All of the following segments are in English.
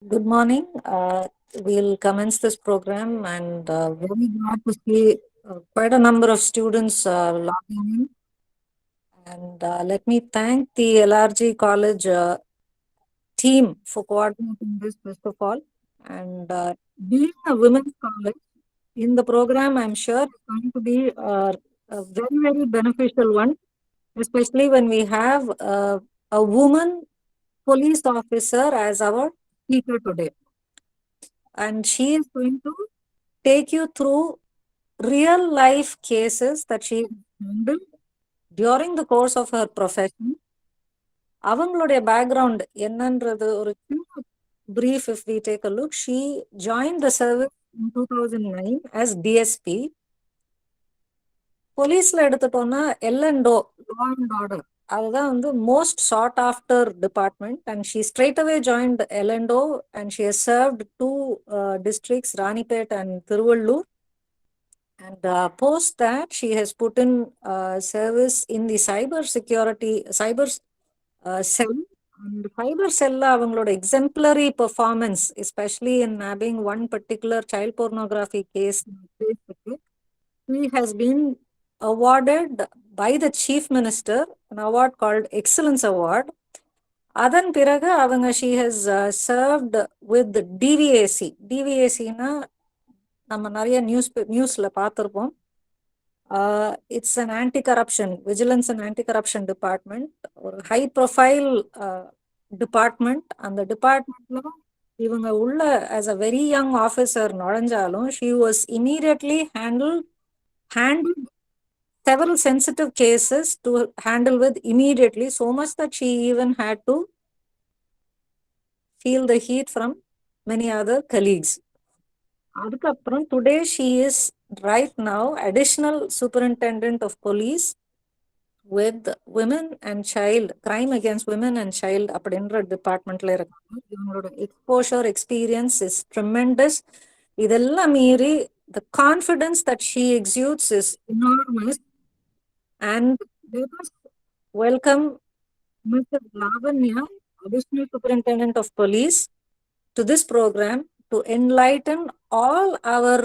Good morning. We'll commence this program and very glad to see quite a number of students logging in. And let me thank the LRG College team for coordinating this, first of all. And being a women's college in the program, I'm sure it's going to be a very, very beneficial one, especially when we have a woman police officer as our speaker today. And she is going to take you through real life cases that she handled during the course of her profession. அவங்களுடைய background என்னன்றது ஒரு சின்ன brief if we take a look. She joined the service in 2009 as DSP. போலீஸ்ல எடுத்துட்டோம்னா L&O, law and order, அதுதான் வந்து most sought after department. And she straight away joined L&O and she has served two districts, Ranipet and Tiruvallur. And post that, she has put in service in the cyber security, cyber cell. And cyber cell, avangaloda exemplary performance, especially in nabbing one particular child pornography case, she has been awarded by the chief minister an award called Excellence Award. அதன் பிறகு அவங்க she has served with DVAC. DVAC-னா நம்ம நிறைய நியூஸ்ல பார்த்துருப்போம். It's an anti-corruption, vigilance and anti-corruption department, ஒரு high profile department. அந்த டிபார்ட்மெண்ட்ல இவங்க உள்ள as a very young officer நுழைஞ்சாலும் she was immediately handled several sensitive cases to handle with immediately, so much that she even had to feel the heat from many other colleagues. அதுக்கப்புறம் today she is right now additional superintendent of police with women and child, crime against women and child அப்படின்ற டிபார்ட்மெண்ட்ல இருக்காங்க. இவங்களோட exposure experience is tremendous. இதெல்லாம் மீறி the confidence that she exudes is enormous. And let us welcome Mrs. Lavanya, Additional Superintendent of Police, to this program to enlighten all our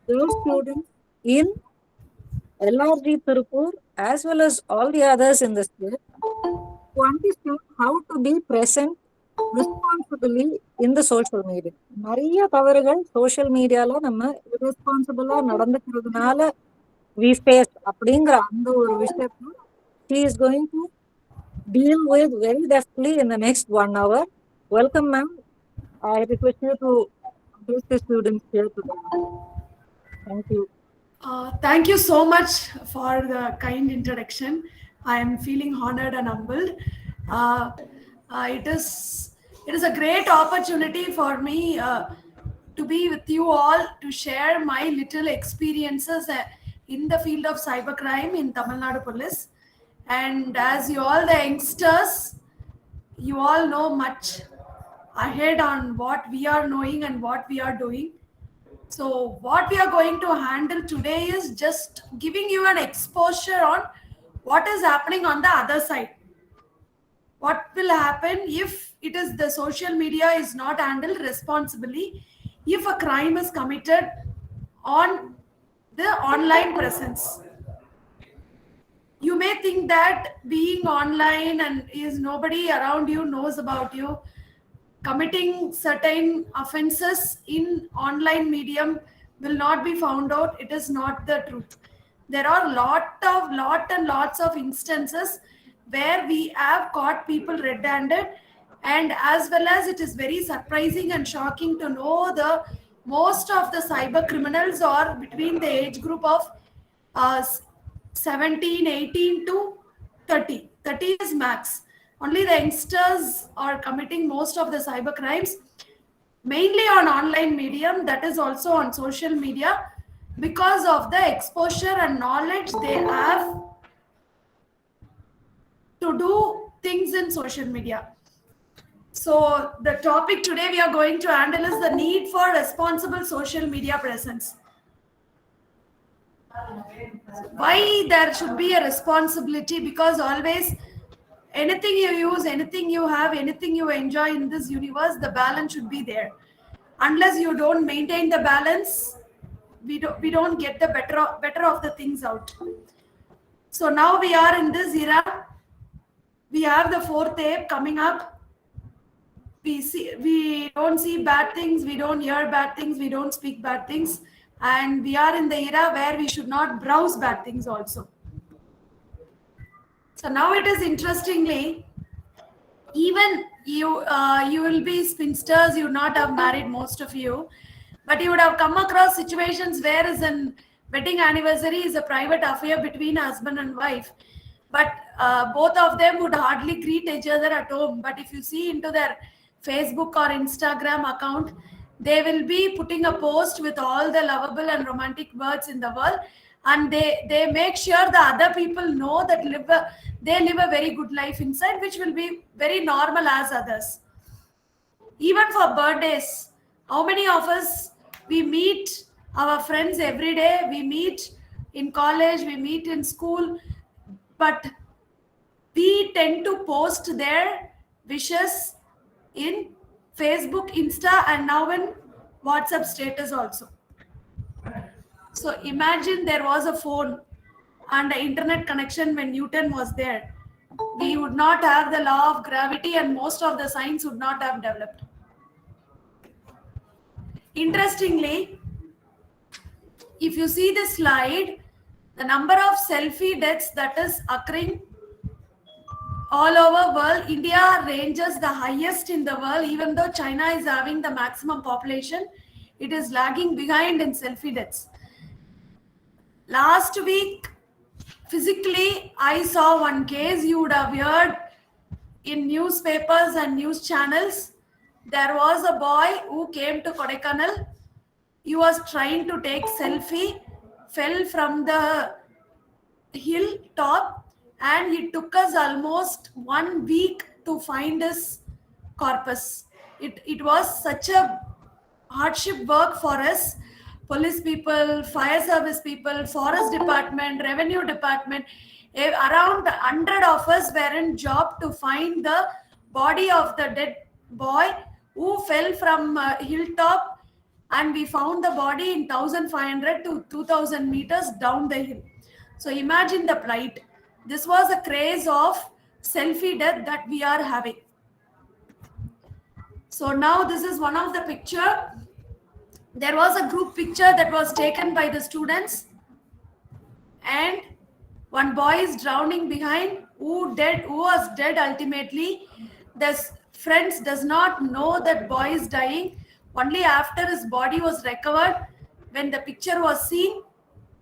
girl students in LRG Tirupur as well as all the others in the state to understand how to be present responsibly in the social media. நிறைய தவறுகள் social மீடியால நம்ம irresponsible-ஆ நடந்துக்கிறதுனால we face அப்படிங்கிற அந்த ஒரு விஷயத்தை she is going to deal with very deftly in the next 1 hour. Welcome, ma'am. I request you to address the students here today. Thank you. Thank you so much for the kind introduction. I am feeling honored and humbled. It is a great opportunity for me to be with you all to share my little experiences in the field of cybercrime in TamilNadu Police. And as you all the youngsters, you all know much ahead on what we are knowing and what we are doing. So what we are going to handle today is just giving you an exposure on what is happening on the other side. What will happen if it is the social media is not handled responsibly, if a crime is committed on the online presence. You may think that being online and is nobody around you knows about you, committing certain offenses in online medium will not be found out. It is not the truth. There are lots of instances where we have caught people red-handed, and as well as it is very surprising and shocking to know the most of the cyber criminals are between the age group of 17, 18 to 30. 30 is max. Only the youngsters are committing most of the cyber crimes, mainly on online medium, that is also on social media, because of the exposure and knowledge they have to do things in social media. So the topic today we are going to handle is the need for responsible social media presence. Why there should be a responsibility? Because always anything you use, anything you have, anything you enjoy in this universe, the balance should be there. Unless you don't maintain the balance, we don't get the better of the things out. So now we are in this era. We have the fourth ape coming up. We don't see bad things, we don't hear bad things, we don't speak bad things, and we are in the era where we should not browse bad things also. So now it is interestingly, even you will be spinsters, you would not have married, most of you, but you would have come across situations where is an wedding anniversary is a private affair between a husband and wife, but both of them would hardly greet each other at home. But if you see into their Facebook or Instagram account, they will be putting a post with all the lovable and romantic words in the world, and they make sure the other people know that they live a very good life inside, which will be very normal as others. Even for birthdays, how many of us, we meet our friends every day, we meet in college, we meet in school, but we tend to post their wishes in Facebook, Insta, and now in WhatsApp status also. So imagine there was a phone and an internet connection when Newton was there. We would not have the law of gravity, and most of the science would not have developed. Interestingly, if you see the slide, the number of selfie deaths that is occurring all over world, India ranges the highest in the world. Even though China is having the maximum population, it is lagging behind in selfie deaths. Last week, physically, I saw one case you would have heard in newspapers and news channels. There was a boy who came to Kodaikanal. He was trying to take selfie, fell from the hill top, and it took us almost 1 week to find his corpus. It was such a hardship work for us. Police people, fire service people, forest department, revenue department, around 100 of us were in job to find the body of the dead boy who fell from hilltop, and we found the body in 1500 to 2000 meters down the hill. So imagine the plight. This was a craze of selfie death that we are having. So now this is one of the picture. There was a group picture that was taken by the students, and one boy is drowning behind, who was dead ultimately. The friends does not know that boy is dying. Only after his body was recovered, when the picture was seen,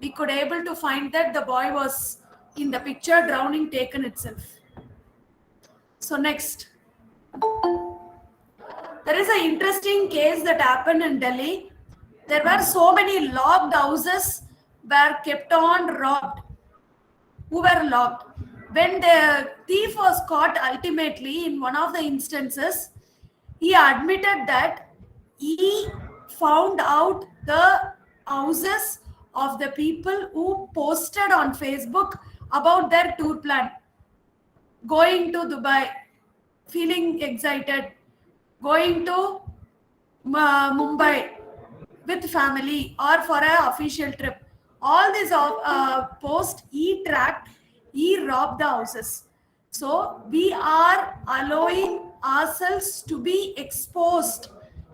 we could able to find that the boy was in the picture drowning taken itself. So next, there is an interesting case that happened in Delhi. There were so many locked houses were kept on robbed, who were locked. When the thief was caught ultimately in one of the instances, he admitted that he found out the houses of the people who posted on Facebook about their tour plan, going to Dubai, feeling excited, going to Mumbai with family or for an official trip. All these posts he tracked, he robbed the houses. So we are allowing ourselves to be exposed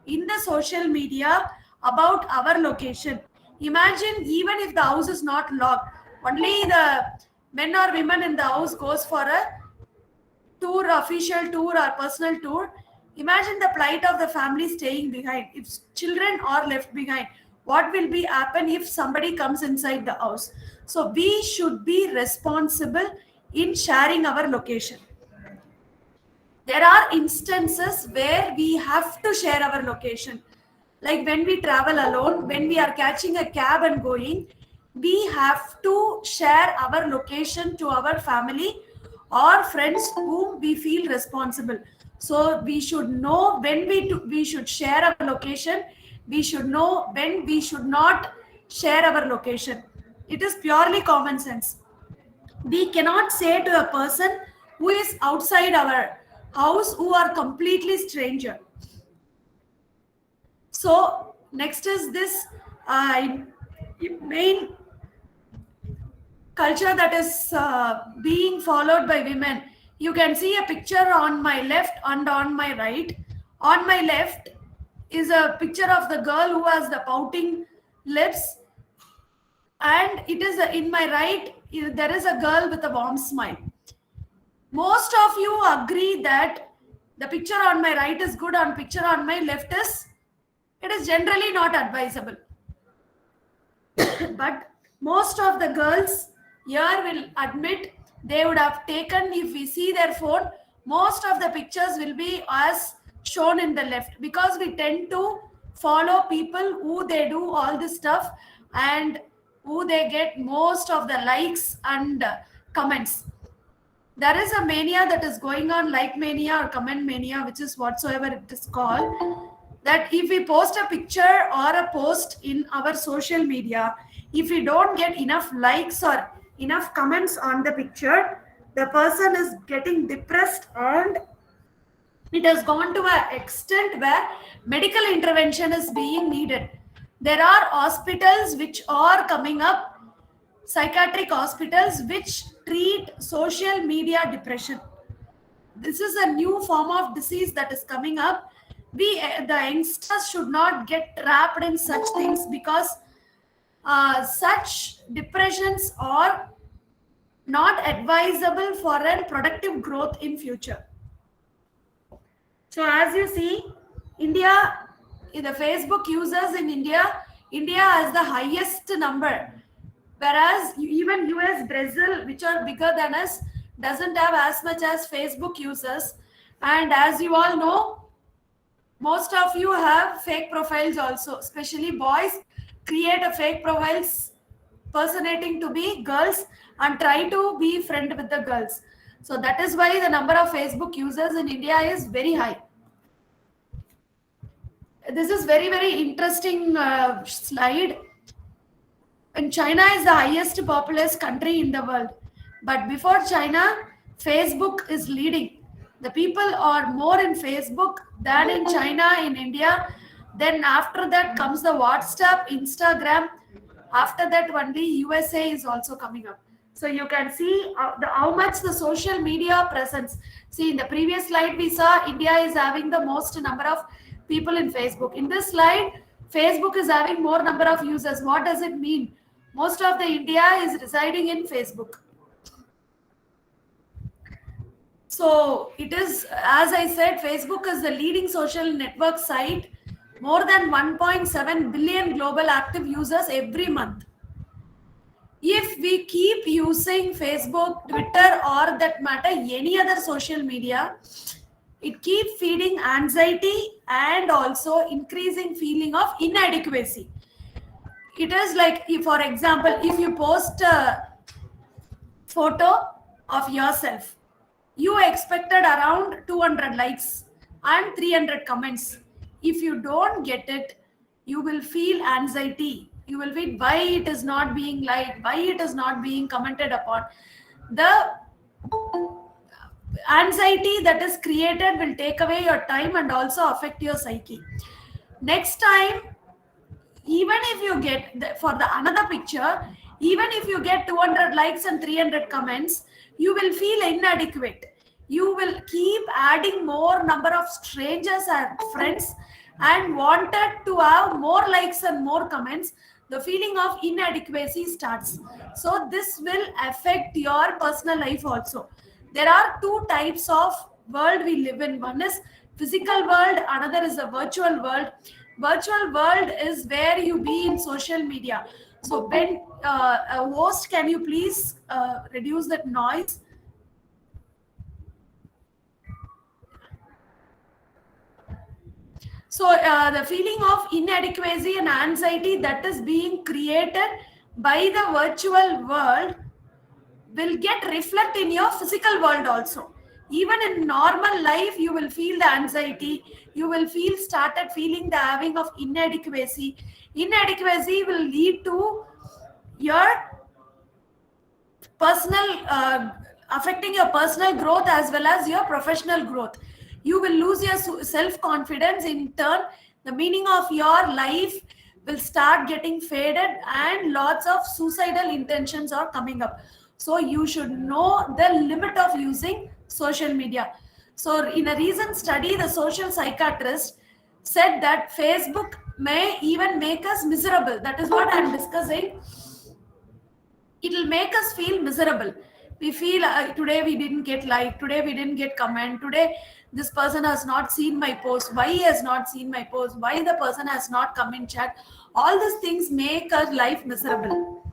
in the social media about our location. Imagine, even if the house is not locked, only the men or women in the house goes for a tour, official tour or personal tour. Imagine the plight of the family staying behind. If children are left behind, what will be happen if somebody comes inside the house? So we should be responsible in sharing our location. There are instances where we have to share our location. Like when we travel alone, when we are catching a cab and going, we have to share our location to our family or friends whom we feel responsible. So we should know when we should share our location. We should know when we should not share our location. It is purely common sense. We cannot say to a person who is outside our house, who are completely stranger. So next is this main culture that is being followed by women. You can see a picture on my left and on my right. On my left is a picture of the girl who has the pouting lips, and it is in my right, there is a girl with a warm smile. Most of you agree that the picture on my right is good, on picture on my left is, it is generally not advisable. But most of the girls here will admit they would have taken, if we see their phone, most of the pictures will be as shown in the left, because we tend to follow people who they do all this stuff and who they get most of the likes and comments. There is a mania that is going on, like mania or comment mania, which is whatsoever it is called, that if we post a picture or a post in our social media, if we don't get enough likes or enough comments on the picture, the person is getting depressed, and it has gone to an extent where medical intervention is being needed. There are hospitals which are coming up, psychiatric hospitals, which treat social media depression. This is a new form of disease that is coming up. We, the youngsters, should not get trapped in such things, because such depressions are not advisable for a productive growth in future. So as you see, India, the Facebook users in India, India has the highest number, whereas even US, Brazil, which are bigger than us, doesn't have as much as Facebook users. And as you all know, most of you have fake profiles also, especially boys create a fake profiles personating to be girls and try to be friend with the girls. So that is why the number of Facebook users in India is very high. This is very, very interesting slide. And China is the highest populous country in the world. But before China, Facebook is leading. The people are more in Facebook than in China, in India. Then after that comes the WhatsApp, Instagram. After that, only USA is also coming up. So you can see how much the social media presence. See, in the previous slide, we saw India is having the most number of people in Facebook. In this slide, Facebook is having more number of users. What does it mean? Most of the India is residing in Facebook. So it is, as I said, Facebook is the leading social network site. More than 1.7 billion global active users every month. If we keep using Facebook, Twitter, or that matter, any other social media, it keeps feeding anxiety and also increasing feeling of inadequacy. It is like, if, for example, if you post a photo of yourself, you expected around 200 likes and 300 comments. If you don't get it, you will feel anxiety. You will feel why it is not being liked, why it is not being commented upon. The anxiety that is created will take away your time and also affect your psyche. Next time, even if you get for the another picture, even if you get 200 likes and 300 comments, you will feel inadequate. You will keep adding more number of strangers and friends and wanted to have more likes and more comments. The feeling of inadequacy starts. So this will affect your personal life also. There are two types of world we live in. One is physical world, another is a virtual world. Virtual world is where you be in social media. So Ben, host, can you please reduce that noise? So the feeling of inadequacy and anxiety that is being created by the virtual world will get reflect in your physical world also. Even in normal life, you will feel the anxiety. You will started feeling the having of inadequacy. Inadequacy will lead to your personal affecting your personal growth as well as your professional growth. You will lose your self confidence. In turn, the meaning of your life will start getting faded, and lots of suicidal intentions are coming up. So you should know the limit of using social media. So in a recent study, the social psychiatrist said that Facebook may even make us miserable. That is what I'm discussing. It will make us feel miserable. We feel today we didn't get like, today we didn't get comment, today this person has not seen my post, why he has not seen my post, why the person has not come in chat. All these things make our life miserable.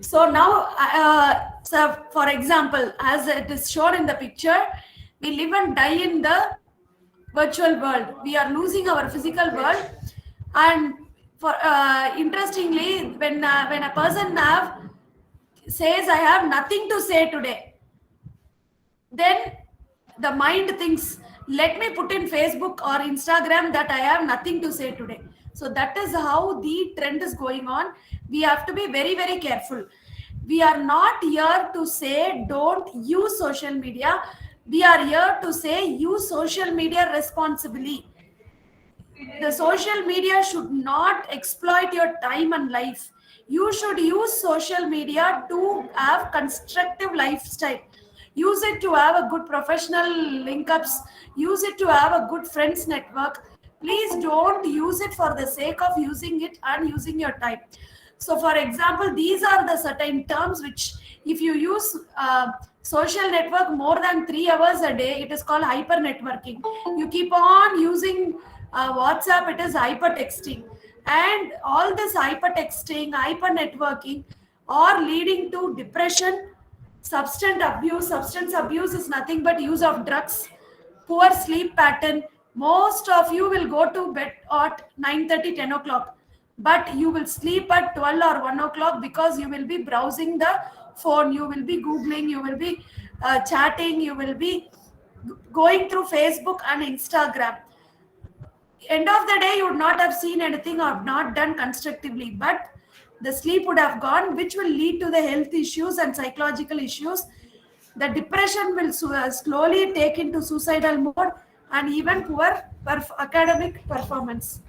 So now, so for example, as it is shown in the picture, we live and die in the virtual world. We are losing our physical world. And for interestingly, when a person says I have nothing to say today, then the mind thinks, let me put in Facebook or Instagram that I have nothing to say today. So that is how the trend is going on. We have to be very, very careful. We are not here to say don't use social media. We are here to say use social media responsibly. The social media should not exploit your time and life. You should use social media to have constructive lifestyle. Use it to have a good professional link ups. Use it to have a good friends network. Please don't use it for the sake of using it and using your time. So for example, these are the certain terms which, if you use social network more than 3 hours a day, it is called hyper networking. You keep on using WhatsApp, it is hyper texting. And all this hyper texting, hyper networking are leading to depression, substance abuse is nothing but use of drugs, poor sleep pattern. Most of you will go to bed at 9:30, 10 o'clock, but you will sleep at 12 or 1 o'clock because you will be browsing the phone, you will be googling, you will be chatting, you will be going through Facebook and Instagram. End of the day, you would not have seen anything or not done constructively, but the sleep would have gone, which will lead to the health issues and psychological issues. The depression will slowly take into suicidal mode and even poor academic performance.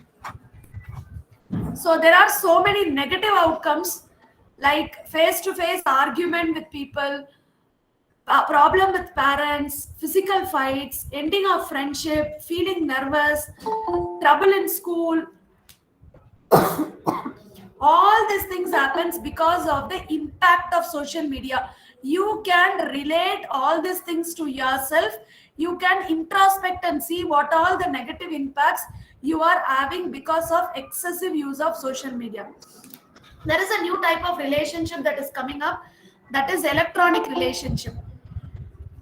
So there are so many negative outcomes, like face-to-face argument with people, a problem with parents, physical fights, ending of friendship, feeling nervous, trouble in school. All these things happens because of the impact of social media. You can relate all these things to yourself. You can introspect and see what all the negative impacts you are having because of excessive use of social media. There is a new type of relationship that is coming up, that is electronic relationship.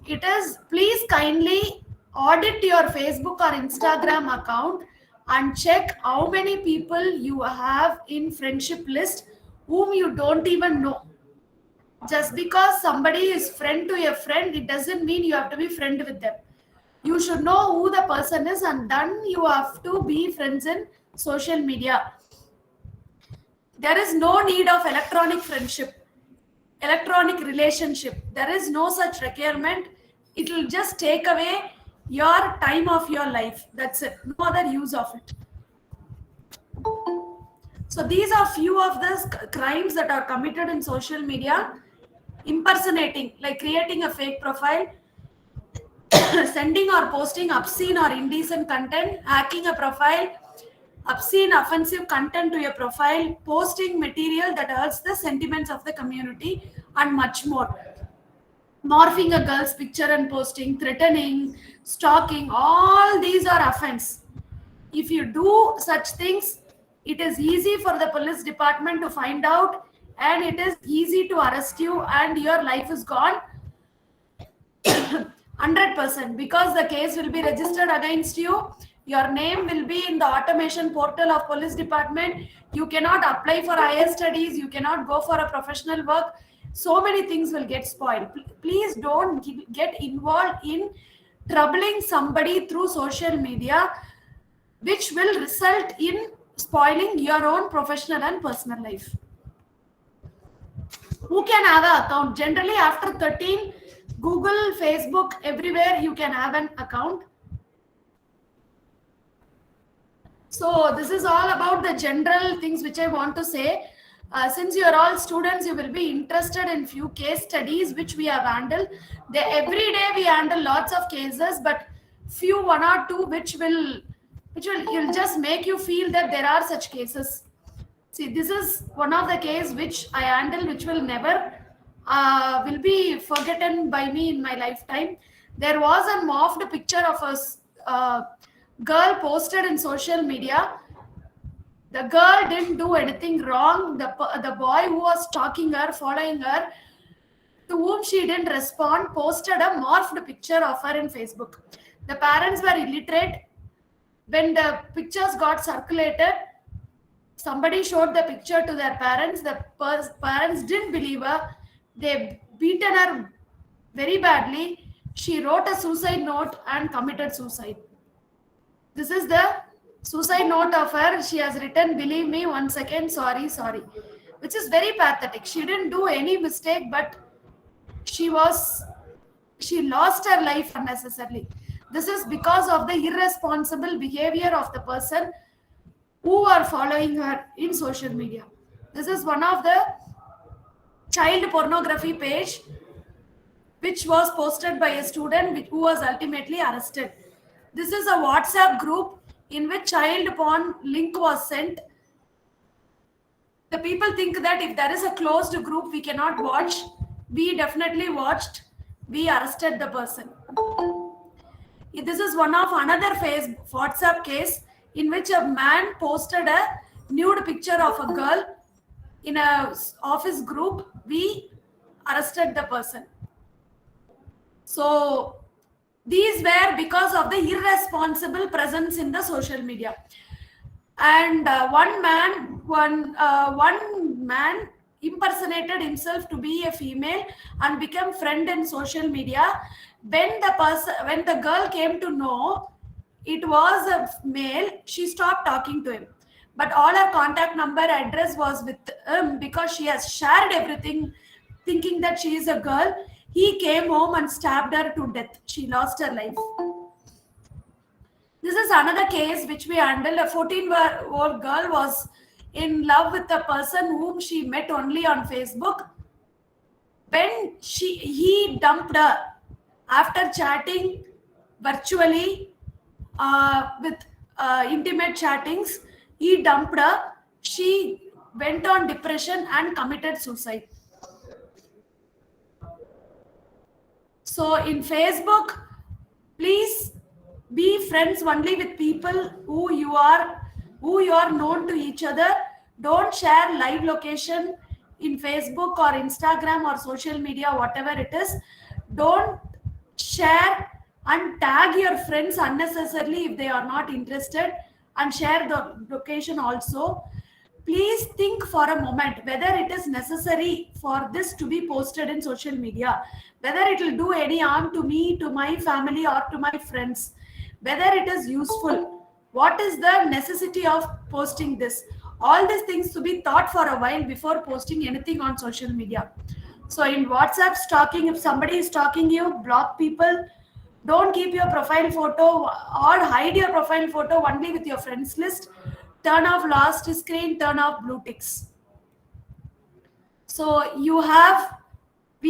It is, please kindly audit your Facebook or Instagram account and check how many people you have in friendship list whom you don't even know. Just because somebody is friend to your friend, it doesn't mean you have to be friend with them. You should know who the person is, and then you have to be friends in social media. There is no need of electronic friendship, electronic relationship. There is no such requirement. It will just take away your time of your life. That's it. No other use of it. So these are few of the crimes that are committed in social media. Impersonating, like creating a fake profile, sending or posting obscene or indecent content, hacking a profile, obscene offensive content to your profile, posting material that hurts the sentiments of the community, and much more. Morphing a girl's picture and posting, threatening, stalking, all these are offense. If you do such things, it is easy for the police department to find out, and it is easy to arrest you, and your life is gone 100%, because the case will be registered against you. Your name will be in the automation portal of police department. You cannot apply for higher studies, you cannot go for a professional work. So many things will get spoiled. Please don't get involved in troubling somebody through social media, which will result in spoiling your own professional and personal life. Who can have an account? Generally, after 13, Google, Facebook, everywhere you can have an account. So this is all about the general things which I want to say. Since you are all students, you will be interested in few case studies which we have handled. Every day we handle lots of cases, but few one or two which will you'll just make you feel that there are such cases. See, this is one of the case which I handle, which will never will be forgotten by me in my lifetime. There was a morphed picture of a girl posted in social media. The girl didn't do anything wrong. The boy who was stalking her, following her, to whom she didn't respond, posted a morphed picture of her in Facebook. The parents were illiterate. When the pictures got circulated, somebody showed the picture to their parents. The parents didn't believe her. They beaten her very badly. She wrote a suicide note and committed suicide. This is the suicide note of her. She has written, "Believe me, 1 second, sorry, sorry," which is very pathetic. She didn't do any mistake, but she was she lost her life unnecessarily. This is because of the irresponsible behavior of the person who are following her in social media. This is one of the child pornography page which was posted by a student who was ultimately arrested. This is a WhatsApp group in which child porn link was sent. The people think that if there is a closed group we cannot watch. We definitely watched. We arrested the person. This is one of another WhatsApp case in which a man posted a nude picture of a girl in a office group. We arrested the person. So these were because of the irresponsible presence in the social media. And one man impersonated himself to be a female and became friend in social media. When the girl came to know it was a male, she stopped talking to him. But all her contact number, address was with him because she has shared everything, thinking that she is a girl. He came home and stabbed her to death. She lost her life. This is another case which we handled. A 14-year-old girl was in love with a person whom she met only on Facebook. When he dumped her after chatting virtually with intimate chattings, he dumped her. She went on depression and committed suicide. So in Facebook, please be friends only with people who you are known to each other. Don't share live location in Facebook or Instagram or social media, whatever it is. Don't share and tag your friends unnecessarily if they are not interested, and share the location also. Please think for a moment whether it is necessary for this to be posted in social media, whether it will do any harm to me, to my family, or to my friends, whether it is useful, what is the necessity of posting this. All these things to be thought for a while before posting anything on social media. So in WhatsApp stalking, if somebody is stalking you, block people. Don't keep your profile photo or hide your profile photo only with your friends list. Turn off last screen, turn off blue ticks. So we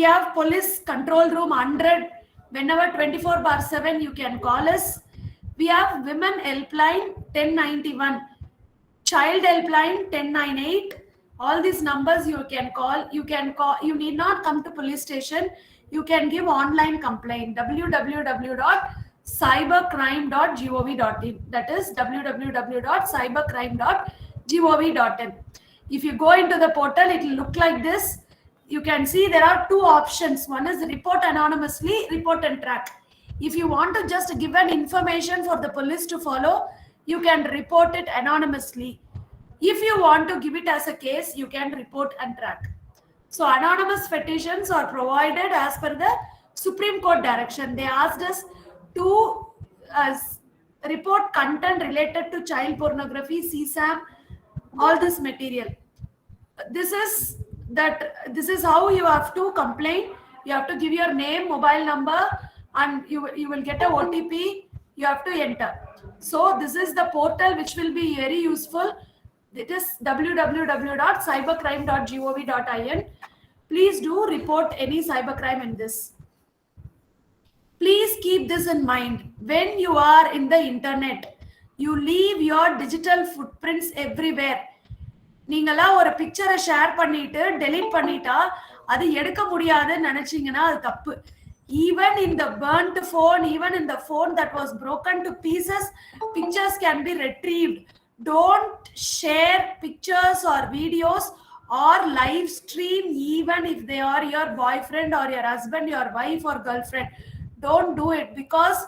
have police control room 100. Whenever 24/7 you can call us. We have women helpline 1091, child helpline 1098. All these numbers you can call. You need not come to police station. You can give online complaint, www.cybercrime.gov.in. That is www.cybercrime.gov.in. If you go into the portal, it will look like this. You can see there are two options. One is report anonymously, report and track. If you want to just give an information for the police to follow, you can report it anonymously. If you want to give it as a case, you can report and track. So anonymous petitions are provided as per the Supreme Court direction. They asked us to report content related to child pornography, CSAM, all this material. This is that this is how you have to complain. You have to give your name, mobile number, and you will get a OTP. You have to enter. So this is the portal which will be very useful. It is www.cybercrime.gov.in. Please do report any cybercrime in this. Please keep this in mind. When you are in the internet, you leave your digital footprints everywhere. நீங்களாம் ஒரு பிக்சரை share பண்ணிட்டு delete பண்ணிட்டா அது எடுக்க முடியாதுன்னு நினைச்சீங்கன்னா அது தப்பு. Even in the burnt phone, even in the phone that was broken to pieces, pictures can be retrieved. Don't share pictures or videos or live stream even if they are your boyfriend or your husband, your wife or girlfriend. Don't do it, because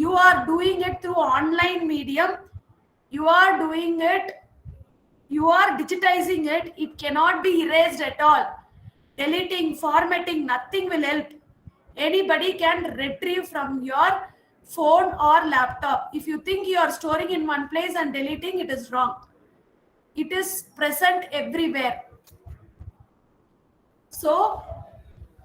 you are doing it through online medium. You are doing it, you are digitizing it. It cannot be erased at all. Deleting, formatting, nothing will help. Anybody can retrieve from your phone or laptop. If you think you are storing in one place and deleting, it is wrong. It is present everywhere. So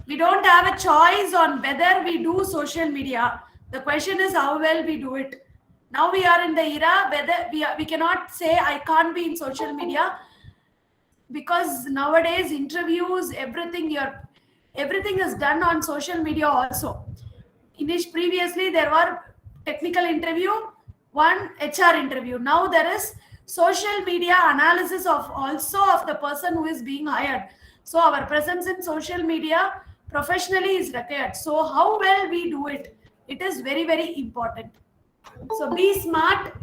we don't have a choice on whether we do social media. The question is how well we do it. Now we are in the era whether we cannot say I can't be in social media, because nowadays interviews, everything is done on social media also. Previously there were technical interview, one HR interview. Now there is social media analysis of also of the person who is being hired. So our presence in social media professionally is required. So how well we do it, it is very, very important. So be smart.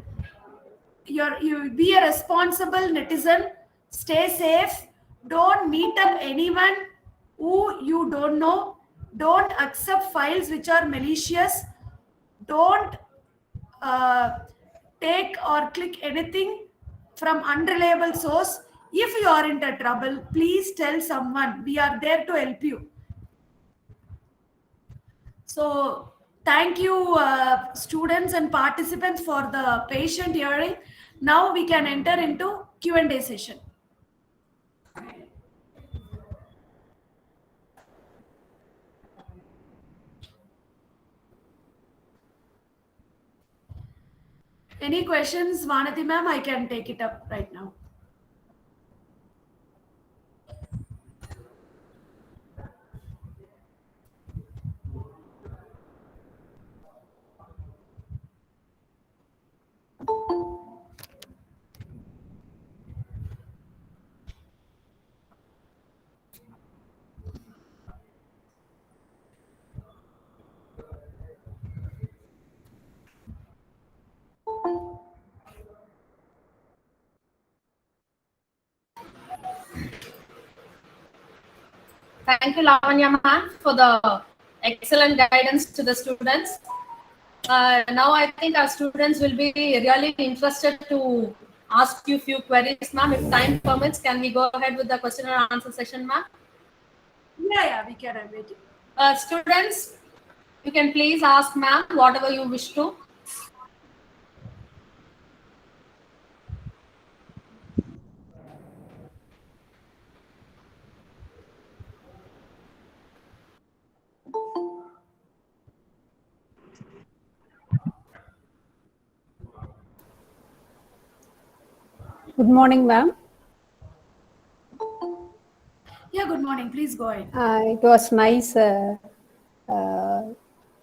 You be a responsible netizen. Stay safe. Don't meet up anyone who you don't know. Don't accept files which are malicious. Don't take or click anything from unreliable source. If you are into trouble, please tell someone. We are there to help you. So thank you, students and participants, for the patient hearing. Now we can enter into Q&A session. Any questions, Vanati ma'am? I can take it up right now. Thank you, Lavanya ma'am, for the excellent guidance to the students. Now I think our students will be really interested to ask you few queries, ma'am. If time permits, can we go ahead with the question and answer session, ma'am? Yeah, we can. I'm waiting. Students, you can please ask ma'am whatever you wish to. Good morning, ma'am. Yeah, good morning. Please go ahead. It was nice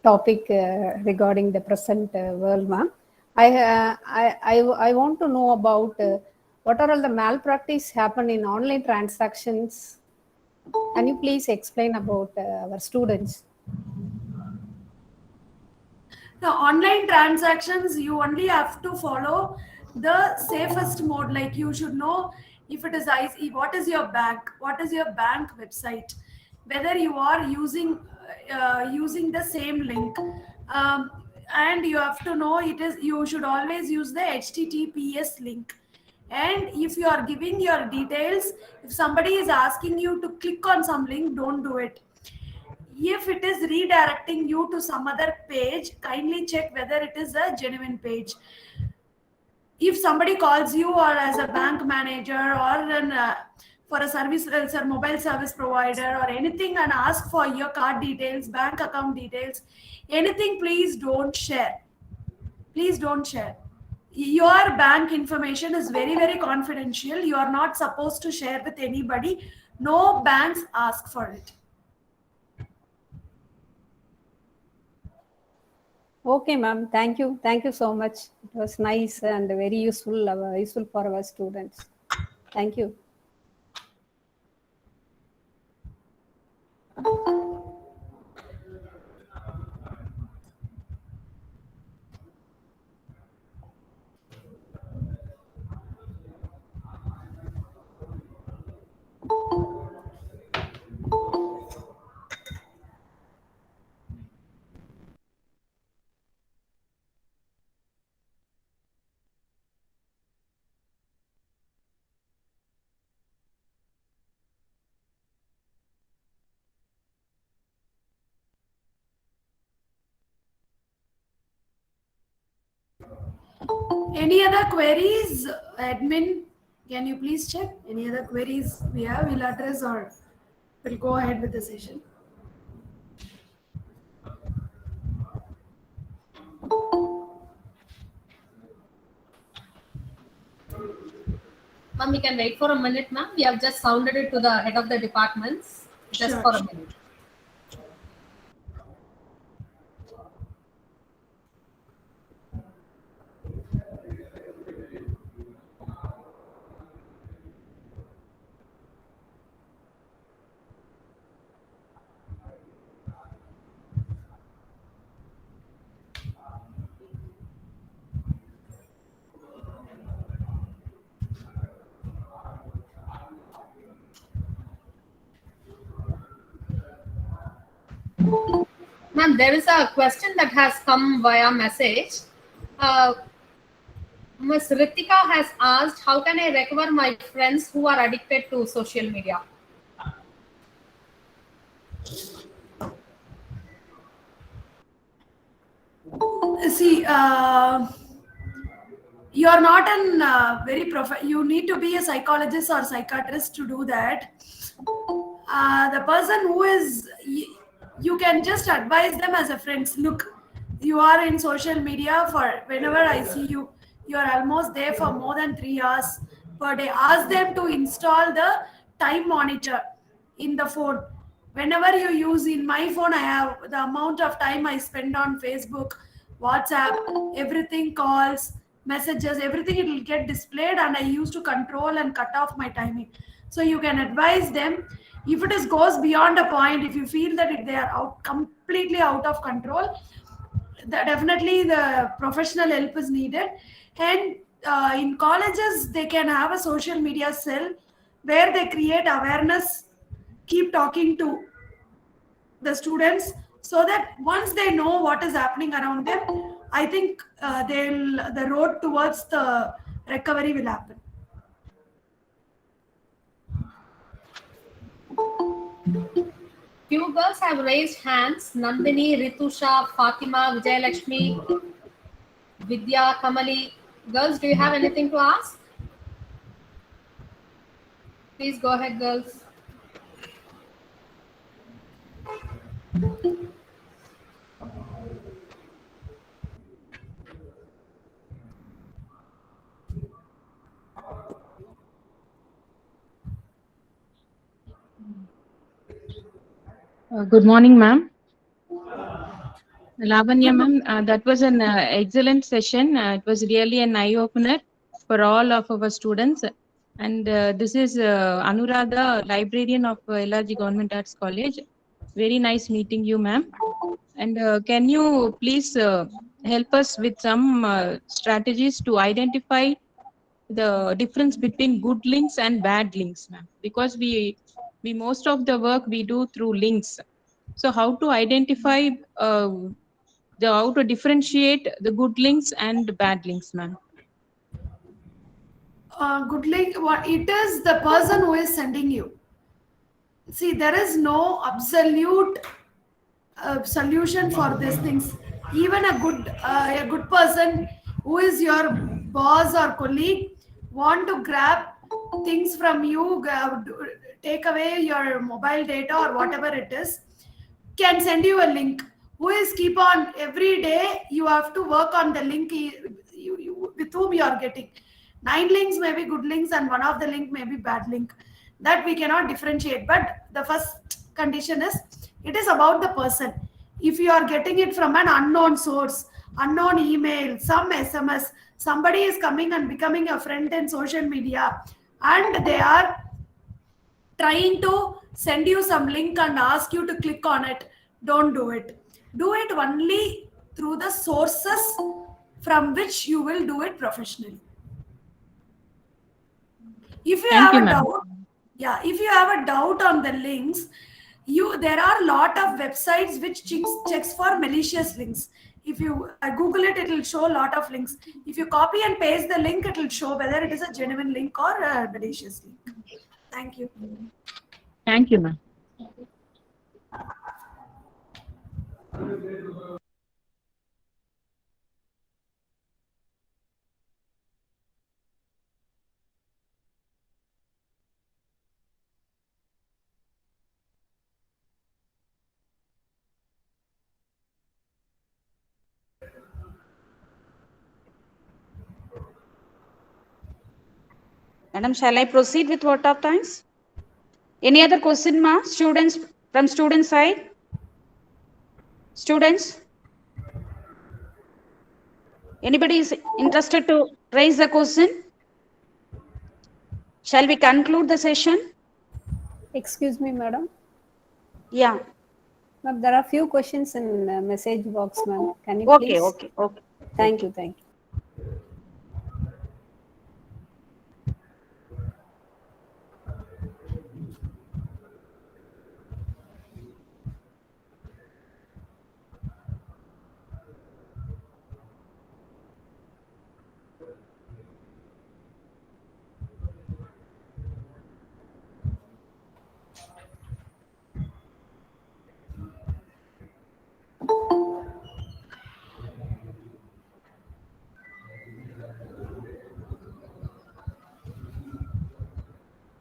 topic regarding the present world, ma'am. I want to know about what are all the malpractice happen in online transactions. Can you please explain about our students? The online transactions, you only have to follow the safest mode. Like you should know if it is IC, what is your bank, what is your bank website, whether you are using the same link, and you have to know you should always use the HTTPS link. And if you are giving your details, if somebody is asking you to click on some link, don't do it. If it is redirecting you to some other page, kindly check whether it is a genuine page. If somebody calls you or as a bank manager or a for a service, a mobile service provider or anything, and ask for your card details, bank account details, anything, please don't share. Please don't share. Your bank information is very, very confidential. You are not supposed to share with anybody. No banks ask for it. Okay, ma'am. Thank you. Thank you so much. It was nice and very useful for our students. Thank you. Any other queries, admin? Can you please check? Any other queries we have? We'll address, or we'll go ahead with the session. Ma'am, we can wait for a minute, ma'am. We have just sounded it to the head of the departments. Just Sure, for a sure. minute. Ma'am, there is a question that has come via message. Ms. Ritika has asked, how can I recover my friends who are addicted to social media? See, you are not an you need to be a psychologist or psychiatrist to do that. The person who is, you can just advise them as a friend. Look, you are in social media for, whenever I see you, you are almost there for more than 3 hours per day. Ask them to install the time monitor in the phone. Whenever you use, in my phone, I have the amount of time I spend on Facebook, WhatsApp, everything, calls, messages, everything, it will get displayed, and I used to control and cut off my timing. So you can advise them. If it is goes beyond a point, if you feel that they are out, completely out of control, definitely the professional help is needed. And in colleges, they can have a social media cell where they create awareness, keep talking to the students, so that once they know what is happening around them, I think the road towards the recovery will happen. Few girls have raised hands. Nandini, Ritusha, Fatima, Vijayalakshmi, Vidya, Kamali. Girls, do you have anything to ask? Please go ahead, girls. Good morning, ma'am. Lavanya, ma'am, that was an excellent session. It was really an eye-opener for all of our students. And this is Anuradha, librarian of LRG Government Arts College. Very nice meeting you, ma'am. And can you please help us with some strategies to identify the difference between good links and bad links, ma'am? Because we most of the work we do through links. So how to identify how to differentiate the good links and bad links, ma'am? Good link, what it is, the person who is sending you. See, there is no absolute solution for these things. Even a good person who is your boss or colleague want to grab things from you, take away your mobile data or whatever it is, can send you a link. Who is keep on every day you have to work on the link with whom you are getting. 9 links may be good links and one of the link may be bad link. That we cannot differentiate. But the first condition is it is about the person. If you are getting it from an unknown source, unknown email, some SMS, somebody is coming and becoming a friend in social media, and they are trying to send you some link and ask you to click on it, don't do it. Do it only through the sources from which you will do it professionally. If you Thank have you, a ma'am. doubt, yeah, if you have a doubt on the links, there are a lot of websites which checks for malicious links. If you Google it, it will show a lot of links. If you copy and paste the link, it will show whether it is a genuine link or a malicious link. Thank you. Thank you, ma'am. Madam, shall I proceed with vote of thanks? Any other question, ma? Students, from student side? Students? Anybody is interested to raise the question? Shall we conclude the session? Excuse me, madam. Yeah. Ma'am, there are few questions in message box, ma'am. Can you Okay, please? okay, okay. Thank you, thank you.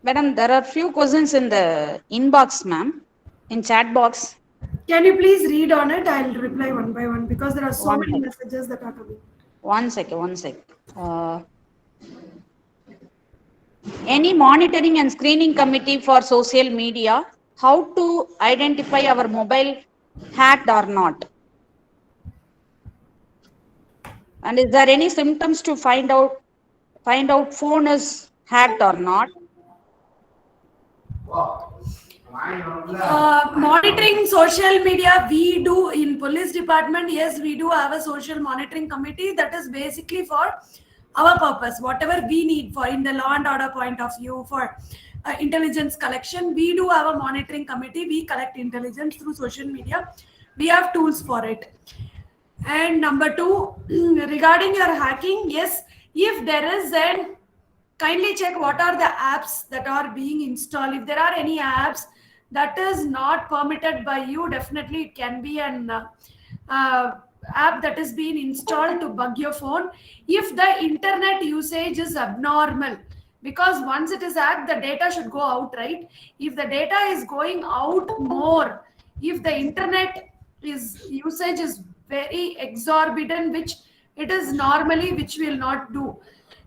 Madam, there are few questions in the inbox, ma'am, in chat box. Can you please read on it? I'll reply one by one because there are so One many second. messages that are coming. One second. Any monitoring and screening committee for social media, how to identify our mobile hacked or not? And is there any symptoms to find out phone is hacked or not? Monitoring social media, we do in police department. Yes, we do have a social monitoring committee that is basically for our purpose, whatever we need for in the law and order point of view, for intelligence collection. We do have a monitoring committee. We collect intelligence through social media. We have tools for it. And number two, regarding your hacking, yes, if there is an, kindly check what are the apps that are being installed. If there are any apps that is not permitted by you, definitely it can be an app that is being installed to bug your phone. If the internet usage is abnormal, because once it is hacked, the data should go out, right? If the data is going out more, if the internet is usage is very exorbitant, which it is normally, which will not do,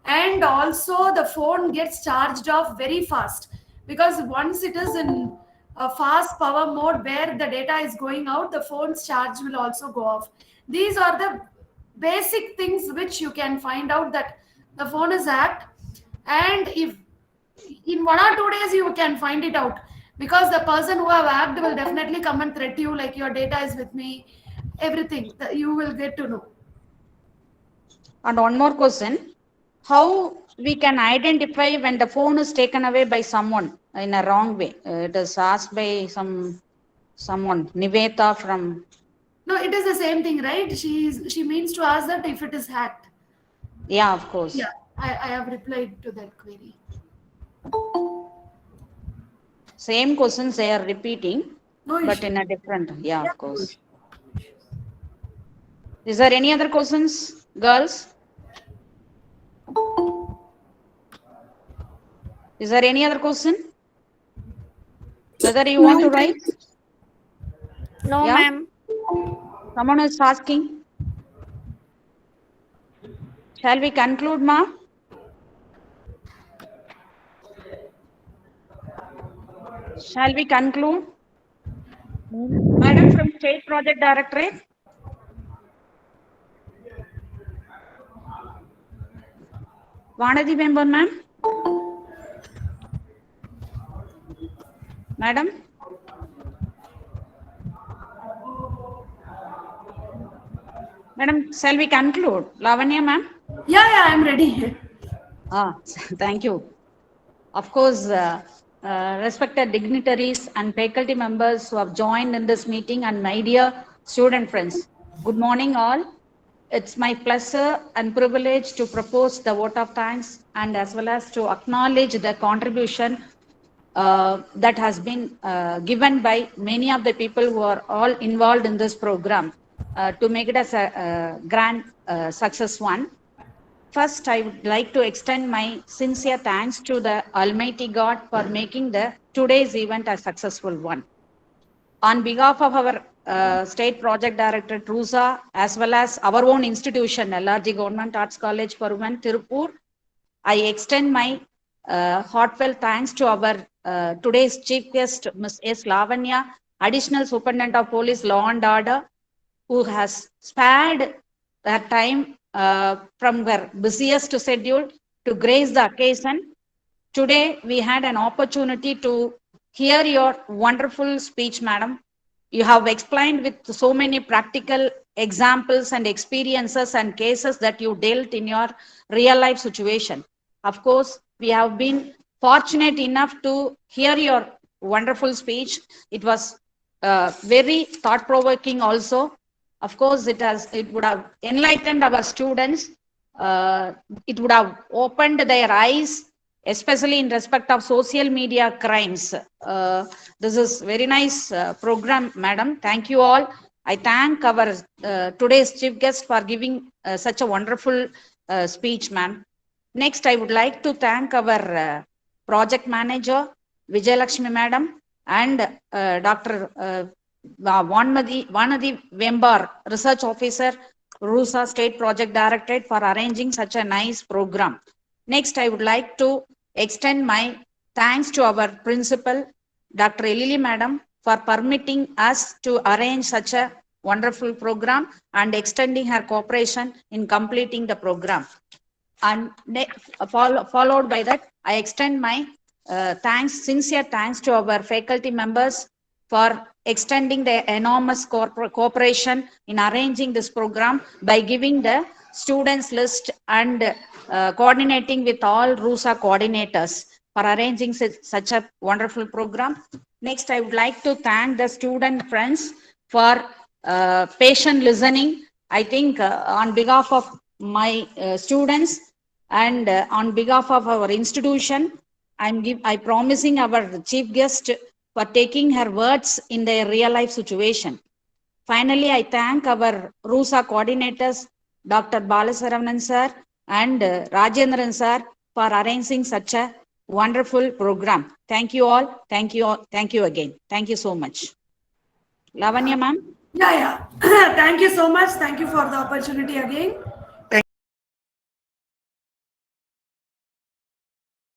and also the phone gets charged off very fast, because once it is in a fast power mode where the data is going out, the phone's charge will also go off. These are the basic things which you can find out that the phone is hacked. And if in 1 or 2 days you can find it out, because the person who have hacked will definitely come and threat you like your data is with me, everything that you will get to know. And one more question, how we can identify when the phone is taken away by someone in a wrong way? It is asked by someone, Niveta from. No, it is the same thing, right? She means to ask that if it is hacked. Yeah, of course. Yeah, I have replied to that query. Same questions they are repeating, No but issue. in a different, yeah, of course. Is there any other questions, girls? Is there any other question? Whether you want to write? No, Yeah? ma'am. Someone is asking. Shall we conclude, ma? Shall we conclude? Madam from State Project Directorate. Vanadi member, ma'am. Madam. Madam, shall we conclude? Lavanya, ma'am. Yeah, I'm ready. Thank you. Of course, respected dignitaries and faculty members who have joined in this meeting, and my dear student friends, good morning all. It's my pleasure and privilege to propose the vote of thanks and as well as to acknowledge the contribution that has been given by many of the people who are all involved in this program to make it as a grand success one. First, I would like to extend my sincere thanks to the Almighty God for making today's event a successful one. On behalf of our State Project Director, Rusa, as well as our own institution, LRG Government Arts College for Women, Tirupur, I extend my heartfelt thanks to our today's chief guest, Ms. S. Lavanya, Additional Superintendent of Police Law and Order, who has spared their time from their busiest schedule to grace the occasion. Today, we had an opportunity to hear your wonderful speech, madam. You have explained with so many practical examples and experiences and cases that you dealt in your real life situation. Of course, we have been fortunate enough to hear your wonderful speech. It was very thought provoking also. Of course, it would have enlightened our students. It would have opened their eyes, especially in respect of social media crimes. This is very nice program, madam. Thank you all. I thank our today's chief guest for giving such a wonderful speech, ma'am. Next, I would like to thank our project manager, Vijayalakshmi madam, and Dr. Vanadi Vembar, research officer, RUSA State Project Directorate, for arranging such a nice program. Next, I would like to extend my thanks to our principal, Dr. Elili madam, for permitting us to arrange such a wonderful program and extending her cooperation in completing the program. And followed by that, I extend my sincere thanks to our faculty members for extending their enormous cooperation in arranging this program by giving the students list and coordinating with all RUSA coordinators for arranging such a wonderful program. Next, I would like to thank the student friends for patient listening. I think on behalf of my students and on behalf of our institution, I promising our chief guest for taking her words in their real life situation. Finally, I thank our RUSA coordinators, Dr. Balasaravanan sir and Rajendran sir, for arranging such a wonderful program. Thank you all. Thank you all. Thank you again. Thank you so much. Lavanya ma'am. Yeah. Thank you so much. Thank you for the opportunity again.